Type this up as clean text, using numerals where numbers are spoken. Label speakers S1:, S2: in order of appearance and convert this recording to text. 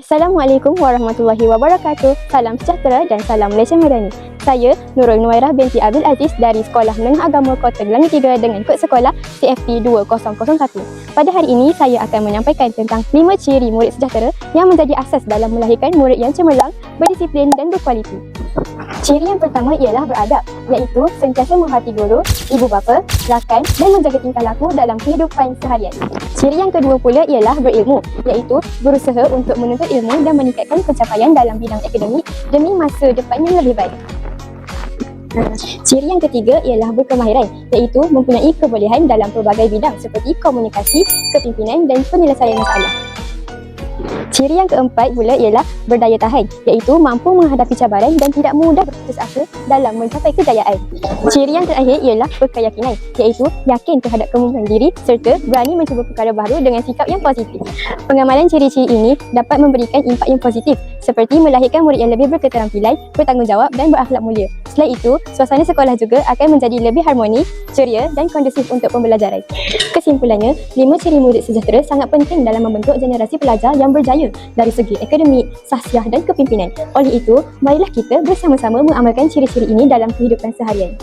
S1: Assalamualaikum warahmatullahi wabarakatuh. Salam sejahtera dan salam Malaysia Madani. Saya Nurul Nuwairah binti Abdul Aziz dari Sekolah Menengah Agama Kota Gelangi 3 dengan kod sekolah CFT 2001. Pada hari ini saya akan menyampaikan tentang 5 ciri murid sejahtera yang menjadi asas dalam melahirkan murid yang cemerlang, berdisiplin dan berkualiti. Ciri yang pertama ialah beradab, iaitu sentiasa menghormati guru, ibu bapa, rakan dan menjaga tingkah laku dalam kehidupan seharian. Ciri yang kedua pula ialah berilmu, iaitu berusaha untuk menuntut ilmu dan meningkatkan pencapaian dalam bidang akademik demi masa depan yang lebih baik. Ciri yang ketiga ialah berkemahiran, iaitu mempunyai kebolehan dalam pelbagai bidang seperti komunikasi, kepimpinan dan penyelesaian masalah. Ciri yang keempat pula ialah berdaya tahan, iaitu mampu menghadapi cabaran dan tidak mudah berputus asa dalam mencapai kejayaan. Ciri yang terakhir ialah berkeyakinan, iaitu yakin terhadap kemampuan diri serta berani mencuba perkara baru dengan sikap yang positif. Pengamalan ciri-ciri ini dapat memberikan impak yang positif seperti melahirkan murid yang lebih berketerampilan, bertanggungjawab dan berakhlak mulia. Selain itu, suasana sekolah juga akan menjadi lebih harmoni, ceria dan kondusif untuk pembelajaran. Kesimpulannya, 5 ciri murid sejahtera sangat penting dalam membentuk generasi pelajar yang berjaya dari segi akademik, sahsiah dan kepimpinan. Oleh itu, marilah kita bersama-sama mengamalkan ciri-ciri ini dalam kehidupan seharian.